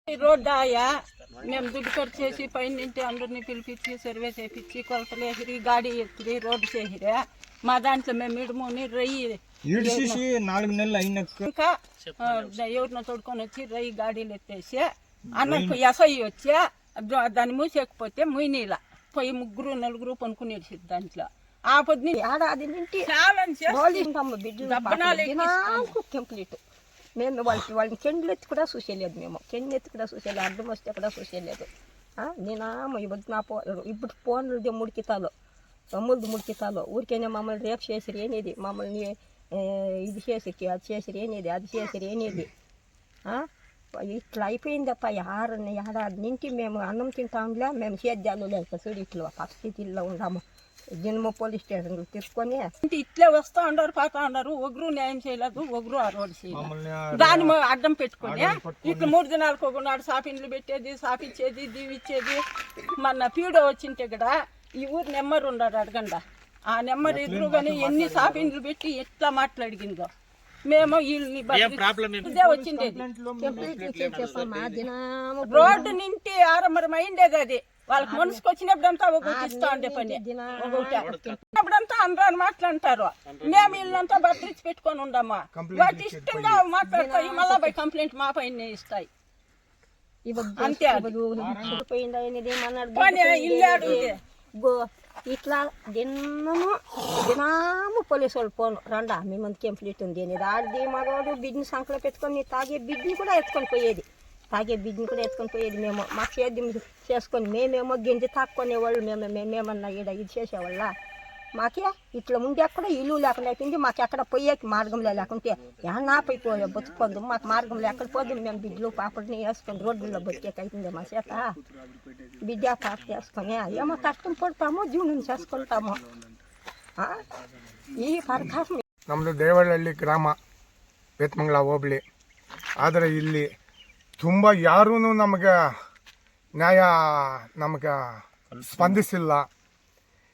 Road ఆయా మేము దుడ్డు ఖర్చు చేసి పైన నింటి అందరినీ పిలిపించి సర్వే చేయించి కొలతలు వేసిరి గాడి ఎత్తురి రోడ్డు చేసిరే మా దాంట్లో మేము ఇడుముని రయ్యి 4 నెలలు అయినాక ఇంకా ఎవరినో తోడుకొని వచ్చి రయ్యి గాడీలు ఎత్తేసి అన్నకు ఎస్ఐ వచ్చి దాన్ని మూసేకపోతే ముయినీల పోయి 3-4 పనుకునేసి దాంట్లో ఆ పొద్దుని ఏడాది నుండి కంప్లీట్ మేము వాళ్ళని కెండ్లు ఎత్తి కూడా చూసేయలేదు. మేము కెండ్లు ఎత్తి కూడా చూసేయలేదు, అడ్డం వస్తే కూడా చూసేయలేదు. నేనా ఇప్పుడు ఫోన్లు 3 కితాలు తమ్ముళ్ళు 3 కితాలు ఊరికైనా మమ్మల్ని రేపు చేసిరి అనేది, మమ్మల్ని ఇది చేసిరి అది చేసిరి అనేది, అది చేసిరి అనేది. ఇట్లా అయిపోయిందప్ప. ఏడాది నుండి మేము అన్నం తింటాంలే, మేము సేద్యాలు లేక చూడు ఇట్లా పరిస్థితుల్లో ఉన్నాము. జన్మ పోలీస్ స్టేషన్ తీసుకొని ఇట్లే వస్తా ఉన్నారు పోతా ఉన్నారు. ఒకరు న్యాయం చేయలేదు, ఒకరు ఆ రోడ్డు చేయలేదు. దాన్ని అడ్డం పెట్టుకొని ఇట్లా 3 దినాలకు ఒకనాడు సాఫీన్లు పెట్టేది, సాఫిచ్చేది, దీవిచ్చేది. మన పీడో వచ్చింటే కూడా ఈ ఊరు నెంబర్ ఉన్నాడు అడగండా, ఆ నెంబర్ ఎదురుగానే ఎన్ని సాఫీన్లు పెట్టి ఎట్లా మాట్లాడిగిందో మేము వీళ్ళని ఇదే వచ్చింది. రోడ్డు నింటి ఆరంభం అయిండేది. అది వాళ్ళకి మనసుకు వచ్చినప్పుడంతా ఒకటి ఇస్తా ఉండే పని, ఒకటిప్పుడంతా అందరూ మాట్లాడతారు. మేము వీళ్ళంతా భద్రించి పెట్టుకొని ఉండమ్మా, వాటి ఇష్టంగా మాట్లాడతాయి. మళ్ళా పోయి కంప్లైంట్ మా పైన ఇస్తాయి. అంతే ఇట్లా దినము పోలీసు వాళ్ళు పోను రండా మీ మంది కంప్లీట్ ఉంది అనేది. ఆడిది మగవాడు బిడ్ని సంకలో పెట్టుకొని తాగే బిడ్ని కూడా ఎత్తుకొని పోయేది, తాగే బిడ్ని కూడా ఎత్తుకొని పోయేది. మేము మా సేద్యం చేసుకొని మేమేమో గింజ తాక్కునేవాళ్ళు. మేమేమన్నా ఈడ ఇది చేసేవాళ్ళ. మాకే ఇట్లా ముందు ఎక్కడ ఇల్లు లేకుండా అయిపోయింది. మాకు ఎక్కడ పోయేకి మార్గంలో లేకుంటే ఏమన్నా పోయిపోయా బతుకుపోదు. మాకు మార్గంలో ఎక్కడ పోదు. మేము బిడ్డలు పాపడిని వేసుకొని రోడ్డుల్లో బతికేకి అవుతుంది మా చేత. బిడ్డ పాప వేసుకొని ఏమో కష్టం పడతాము, జీవనం చేసుకుంటాము. ಈ ಸರ್ಕಾರ ನಮ್ಮದು ದೇವಳಹಳ್ಳಿ ಗ್ರಾಮ, ಬೇತಮಂಗಲ ಹೋಬಳಿ. ಆದರೆ ಇಲ್ಲಿ ತುಂಬ ಯಾರೂ ನಮಗೆ ನ್ಯಾಯ ಸ್ಪಂದಿಸಿಲ್ಲ.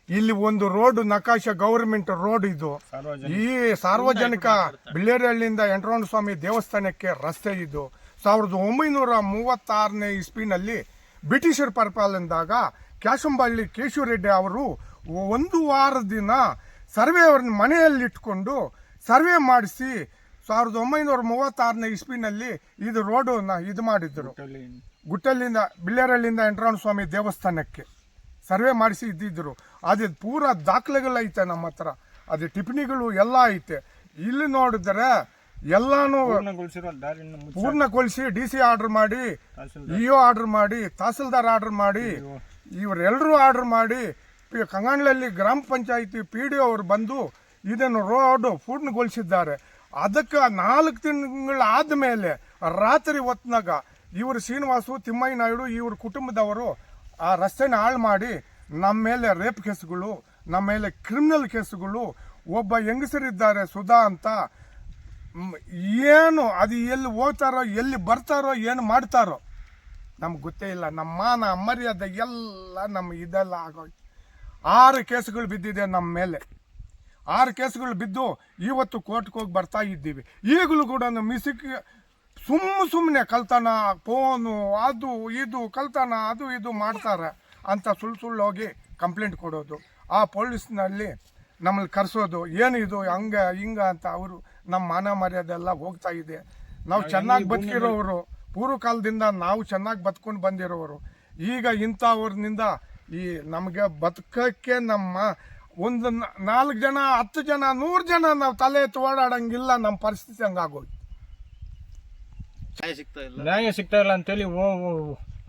ಇಲ್ಲಿ ಒಂದು ರೋಡ್ ನಕಾಶ ಗೌರ್ಮೆಂಟ್ ರೋಡ್ ಇದು. ಈ ಸಾರ್ವಜನಿಕ ಬಿಳ್ಳೇರಹಳ್ಳಿಯಿಂದ ಎಂಟ್ರೊಂಡಸ್ವಾಮಿ ದೇವಸ್ಥಾನಕ್ಕೆ ರಸ್ತೆ ಇದು 1936ನೇ ಇಸ್ವಿನಲ್ಲಿ ಬ್ರಿಟಿಷರ ಪರಿಪಾಲನೆದಾಗ ಕ್ಯಾಶಂಬಳ್ಳಿ ಕೇಶವರೆಡ್ಡಿ ಅವರು 1 ವಾರದ ದಿನ ಸರ್ವೆ ಅವ್ರನ್ನ ಮನೆಯಲ್ಲಿಟ್ಕೊಂಡು ಸರ್ವೆ ಮಾಡಿಸಿ 1936ನೇ ಇಸ್ವಿನಲ್ಲಿ ಇದು ರೋಡು ಇದು ಮಾಡಿದ್ರು. ಗುಟ್ಟಲ್ಲಿಂದ ಬಿಳ್ಳೇರಹಳ್ಳಿಯಿಂದ ಎಂಟ್ರೊಂಡಸ್ವಾಮಿ ದೇವಸ್ಥಾನಕ್ಕೆ ಸರ್ವೆ ಮಾಡಿಸಿ ಇದ್ದಿದ್ರು. ಅದು ಪೂರ ದಾಖಲೆಗಳೈತೆ ನಮ್ಮ ಹತ್ರ, ಅದು ಟಿಪ್ಪಣಿಗಳು ಎಲ್ಲ ಐತೆ. ಇಲ್ಲಿ ನೋಡಿದ್ರೆ ಎಲ್ಲಾನು ಪೂರ್ಣಗೊಳಿಸಿ DC ಆರ್ಡರ್ ಮಾಡಿ, EO ಆರ್ಡರ್ ಮಾಡಿ, ತಹಸೀಲ್ದಾರ್ ಆರ್ಡರ್ ಮಾಡಿ, ಇವರೆಲ್ಲರೂ ಆರ್ಡರ್ ಮಾಡಿ, ಕಂಗಾಣಲಲ್ಲಿ ಗ್ರಾಮ ಪಂಚಾಯಿತಿ PDO ಅವರು ಬಂದು ಇದನ್ನು ರೋಡ್ ಪೂರ್ಣಗೊಳಿಸಿದ್ದಾರೆ. ಅದಕ್ಕೆ 4 ತಿಂಗಳು ಆದಮೇಲೆ ರಾತ್ರಿ ಹೊತ್ನಾಗ ಇವರು ಶ್ರೀನಿವಾಸು, ತಿಮ್ಮಯ್ಯ ನಾಯ್ಡು ಇವ್ರ ಕುಟುಂಬದವರು ಆ ರಸ್ತೆನ ಹಾಳು ಮಾಡಿ ನಮ್ಮ ಮೇಲೆ ರೇಪ್ ಕೇಸುಗಳು, ನಮ್ಮ ಮೇಲೆ ಕ್ರಿಮಿನಲ್ ಕೇಸುಗಳು. ಒಬ್ಬ ಹೆಂಗಸರಿದ್ದಾರೆ ಸುಧಾ ಅಂತ, ಏನು ಅದು ಎಲ್ಲಿ ಹೋಗ್ತಾರೋ ಎಲ್ಲಿ ಬರ್ತಾರೋ ಏನು ಮಾಡ್ತಾರೋ ನಮ್ಗೆ ಗೊತ್ತೇ ಇಲ್ಲ. ನಮ್ಮ ಮಾನ ಮರ್ಯಾದೆ ಎಲ್ಲ ನಮ್ಮ ಇದೆಲ್ಲ ಆಗೋಯ್ತು. 6 ಕೇಸುಗಳು ಬಿದ್ದಿದೆ ನಮ್ಮ ಮೇಲೆ. 6 ಕೇಸುಗಳು ಬಿದ್ದು ಇವತ್ತು ಕೋರ್ಟ್ಗೆ ಹೋಗಿ ಬರ್ತಾ ಇದ್ದೀವಿ. ಈಗಲೂ ಕೂಡ ಮಿಸಿಕ್ ಸುಮ್ಮನೆ ಕಳ್ತನ, ಫೋನು, ಅದು ಇದು ಕಳ್ತನ, ಅದು ಇದು ಮಾಡ್ತಾರೆ ಅಂತ ಸುಳ್ಳು ಹೋಗಿ ಕಂಪ್ಲೇಂಟ್ ಕೊಡೋದು. ಆ ಪೊಲೀಸ್ನಲ್ಲಿ ನಮ್ಮಲ್ಲಿ ಕರೆಸೋದು, ಏನು ಇದು ಹಂಗೆ ಹಿಂಗೆ ಅಂತ. ಅವರು ನಮ್ಮ ಮಾನ ಮರ್ಯಾದೆ ಎಲ್ಲ ಹೋಗ್ತಾ ಇದೆ. ನಾವು ಚೆನ್ನಾಗಿ ಬದುಕಿರೋರು, ಪೂರ್ವ ಕಾಲದಿಂದ ನಾವು ಚೆನ್ನಾಗಿ ಬದುಕೊಂಡು ಬಂದಿರೋರು. ಈಗ ಇಂಥವ್ರನಿಂದ ಈ ನಮಗೆ ಬದುಕಕ್ಕೆ ನಮ್ಮ ಒಂದು 4 ಜನ 10 ಜನ 100 ಜನ ನಾವು ತಲೆ ಎತ್ತು ಓಡಾಡಂಗಿಲ್ಲ. ನಮ್ಮ ಪರಿಸ್ಥಿತಿ ಹಂಗಾಗೋಯ್ತು. ನ್ಯಾಯ ಸಿಗ್ತಾ ಇಲ್ಲ ಅಂತೇಳಿ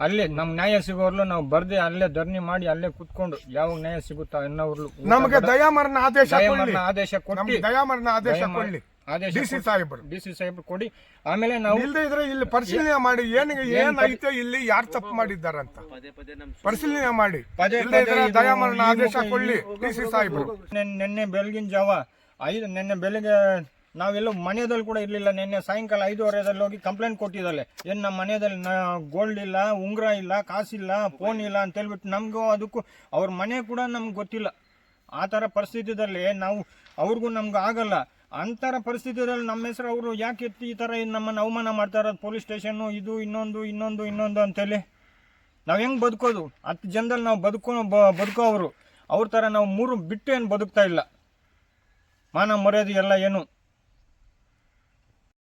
ಅಲ್ಲೇ ನಮ್ಗೆ ನ್ಯಾಯ ಸಿಗೋರ್ಲು ನಾವು ಬರ್ದೆ ಅಲ್ಲೇ ಧರಣಿ ಮಾಡಿ ಅಲ್ಲೇ ಕುತ್ಕೊಂಡು ಯಾವಾಗ ನ್ಯಾಯ ಸಿಗುತ್ತಾ ಅನ್ನೋರ್ಲು ನಮಗೆ ದಯಾಮರಣ ಆದೇಶ ಕೊಟ್ಟು ದಯಾಮರಣ ಆದೇಶ ಕೊಡ್ಲಿ DC ಸಾಹೇಬ್ರು ಕೊಡಿ. ಆಮೇಲೆ ನಾವು ಇಲ್ಲದೆ ಇದ್ರೆ ಇಲ್ಲಿ ಪರಿಶೀಲನೆ ಮಾಡಿ ಏನೈತೆ ಇಲ್ಲಿ ಯಾರು ತಪ್ಪು ಮಾಡಿದ್ದಾರಂತ ಪರಿಶೀಲನೆ ಮಾಡಿ ದಯಾಮರಣ ಆದೇಶ ಕೊಡ್ಲಿ DC ಸಾಹೇಬ್ರು. ನಿನ್ನೆ ಬೆಳಗಿನ ಜಾವ 5 ನಿನ್ನೆ ಬೆಳಗ್ಗೆ ನಾವೆಲ್ಲೂ ಮನೆಯಲ್ಲಿ ಕೂಡ ಇರಲಿಲ್ಲ. ನಿನ್ನೆ ಸಾಯಂಕಾಲ 5:15 ಹೋಗಿ ಕಂಪ್ಲೇಂಟ್ ಕೊಟ್ಟಿದ್ದಾಳೆ. ಏನು ನಮ್ಮ ಮನೆಯಲ್ಲಿ ಗೋಲ್ಡ್ ಇಲ್ಲ, ಉಂಗುರ ಇಲ್ಲ, ಕಾಸಿಲ್ಲ, ಫೋನ್ ಇಲ್ಲ ಅಂತ ಹೇಳ್ಬಿಟ್ಟು ನಮಗೂ ಅದಕ್ಕೂ ಅವ್ರ ಮನೆ ಕೂಡ ನಮ್ಗೆ ಗೊತ್ತಿಲ್ಲ. ಆ ಥರ ಪರಿಸ್ಥಿತಿಯಲ್ಲಿ ನಾವು ಅವ್ರಿಗೂ ನಮ್ಗೆ ಆಗಲ್ಲ. ಅಂತರ ಪರಿಸ್ಥಿತಿಯಲ್ಲಿ ನಮ್ಮ ಹೆಸರು ಅವರು ಯಾಕೆ ಎತ್ತಿ ಈ ಥರ ನಮ್ಮನ್ನು ಅವಮಾನ ಮಾಡ್ತಾ ಇರೋದು, ಪೊಲೀಸ್ ಸ್ಟೇಷನ್ನು ಇದು ಇನ್ನೊಂದು ಅಂತೇಳಿ ನಾವು ಹೆಂಗೆ ಬದುಕೋದು? 10 ಜನದಲ್ಲಿ ನಾವು ಬದುಕೋ ಅವ್ರ ಥರ ನಾವು 3 ಬಿಟ್ಟು ಏನು ಬದುಕ್ತಾ ಇಲ್ಲ. ಮಾನ ಮರ್ಯಾದೆ ಎಲ್ಲ ಏನು